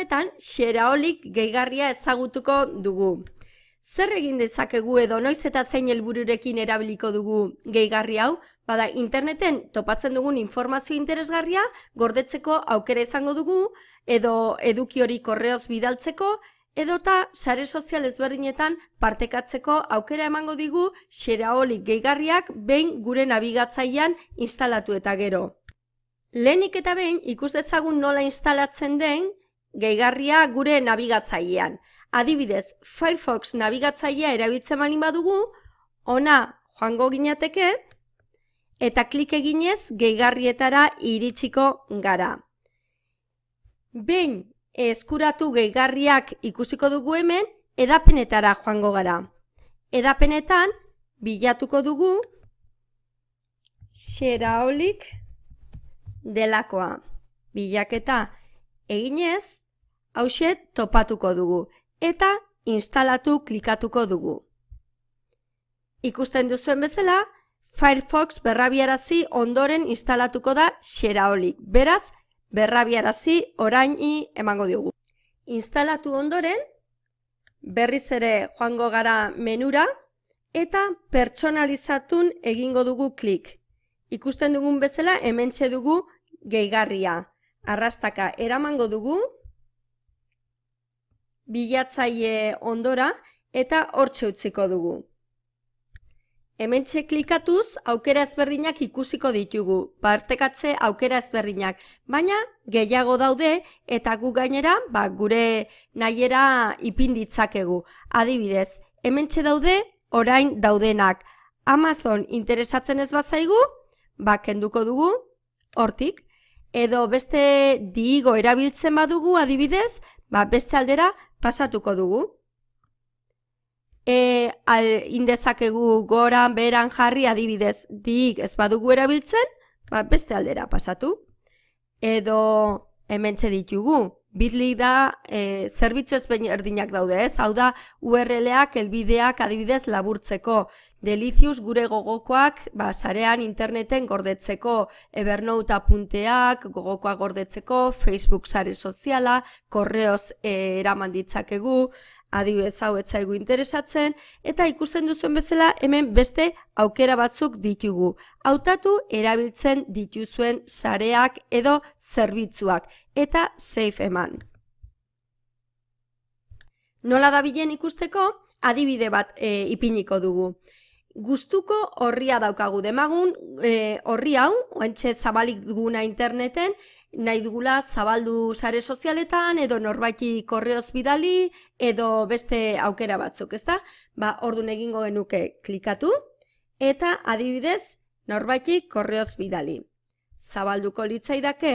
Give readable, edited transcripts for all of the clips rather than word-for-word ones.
honetan, Xeraolik gehigarria ezagutuko dugu. Zer egin dezakegu edo noiz eta zein helbururekin erabiliko dugu gehigarri hau? Bada, interneten topatzen dugun informazio interesgarria gordetzeko aukera izango dugu, edo eduki hori korreoz bidaltzeko, edota sare sozial ezberdinetan partekatzeko aukera emango digu Xeraolik gehigarriak behin gure nabigatzailean instalatu eta gero. Lehenik eta behin ikus dezagun nola instalatzen den gehigarria gure nabigatzailean. Adibidez, Firefox nabigatzailea erabiltzen baldin badugu, ona joango ginateke eta klik eginez gehigarrietara iritsiko gara. Behin eskuratu gehigarriak ikusiko dugu hemen, edapenetara joango gara. Edapenetan bilatuko dugu Xeraolik delakoa. Bilaketa eginez, hauxe topatuko dugu eta instalatu klikatuko dugu. Ikusten duzuen bezala, Firefox berrabiarazi ondoren instalatuko da Xeraolik. Beraz, berrabiarazi oraini emango diogu. Instalatu ondoren, berriz ere joango gara menura eta pertsonalizatun egingo dugu klik. Ikusten dugun bezala hementxe dugu gehigarria. Arrastaka eramango dugu, bilatzaile ondora eta hortxe utziko dugu. Hementxe klikatuz aukera ezberdinak ikusiko ditugu, partekatze aukera ezberdinak, baina gehiago daude eta gu gainera gure nahiera ipin ditzakegu. Adibidez, hementxe daude orain daudenak. Amazon interesatzen ez bazaigu, kenduko dugu hortik, edo beste diigo erabiltzen badugu adibidez, beste aldera pasatuko dugu. Indezakegu goran, beran jarri adibidez diig ez badugu erabiltzen, beste aldera pasatu. Edo hementxe ditugu. Bitly da zerbitzu ezberdinak daude, ez? Hau da URL-ak, helbideak adibidez laburtzeko. Delicious gure gogokoak sarean interneten gordetzeko, Evernote apunteak gogokoak gordetzeko, Facebook sare soziala, korreoz eraman ditzakegu, adibidez hau ez zaigu interesatzen, eta ikusten duzuen bezala hemen beste aukera batzuk ditugu. Hautatu erabiltzen dituzuen sareak edo zerbitzuak eta save eman. Nola dabilen ikusteko, adibide bat ipiniko dugu. Gustuko orria daukagu demagun, orri hau, oentxe zabalik duguna interneten, nahi dugula zabaldu sare sozialetan, edo norbaiti korreoz bidali, edo beste aukera batzuk, ezta? Ordun egingo genuke klikatu, eta adibidez norbaiti korreoz bidali. Zabalduko litzaidake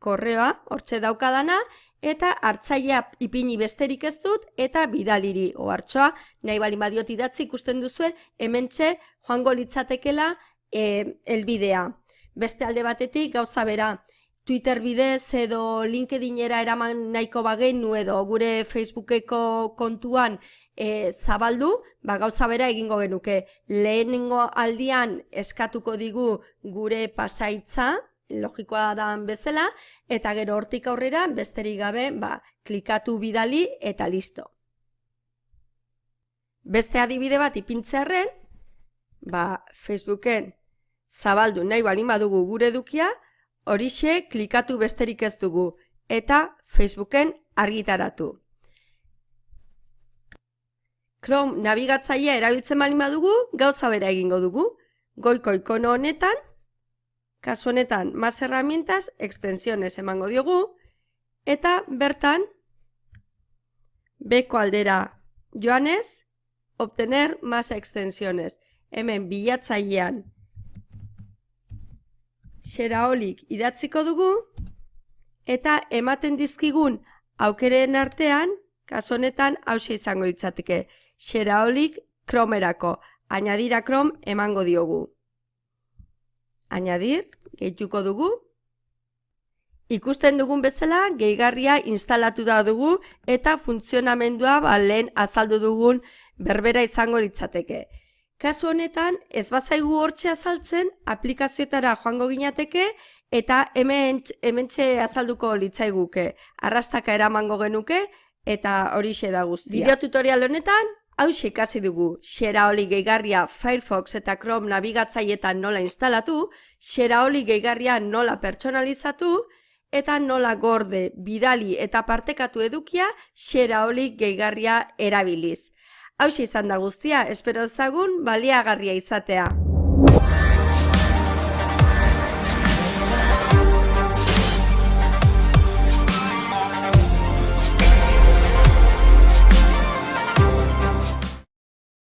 korreoa, hortxe daukadana, eta hartzailea ipini besterik ez dut, eta bidaliri ohartxoa, nahi balin badiot idatzi ikusten duzue, hementxe joango litzatekela helbidea. Beste alde batetik gauza bera, Twitter bidez edo LinkedInera eraman nahiko bagenu edo gure Facebookeko kontuan zabaldu, gauza bera egingo genuke. Lehenengo aldian eskatuko digu gure pasaitza, logikoa da bezala, eta gero hortik aurrera besterik gabe klikatu bidali eta listo. Beste adibide bat ipintzearren, Facebooken zabaldu nahi balin badugu gure edukia, horixe klikatu besterik ez dugu eta Facebooken argitaratu. Chrome nabigatzailea erabiltzen balin badugu, gauza bera egingo dugu. Goiko ikono honetan, kasu honetan, más herramientas, extensiones emango diogu, eta bertan, beko aldera joanez, obtener más extensiones. Hemen bilatzailean Xeraolik idatziko dugu, eta ematen dizkigun aukeren artean, kasu honetan, hauxe izango litzateke. Xeraolik Chromerako, añadir a Chrome emango diogu. Añadir, gehituko dugu. Ikusten dugun bezala, gehigarria instalatu da dugu eta funtzionamendua lehen azaldu dugun berbera izango litzateke. Kasu honetan, ez bazaigu hortxe azaltzen, aplikazioetara joango ginateke eta hementxe azalduko litzaiguke. Arrastaka eramango genuke, eta horixe da guztia. Bideo tutorial honetan, hauxe ikasi dugu, Xeraoli gehigarria Firefox eta Chrome nabigatzaietan nola instalatu, Xeraoli gehigarria nola pertsonalizatu, eta nola gorde, bidali eta partekatu edukia Xeraoli gehigarria erabiliz. Hauxe izan da guztia, espero dezagun baliagarria izatea.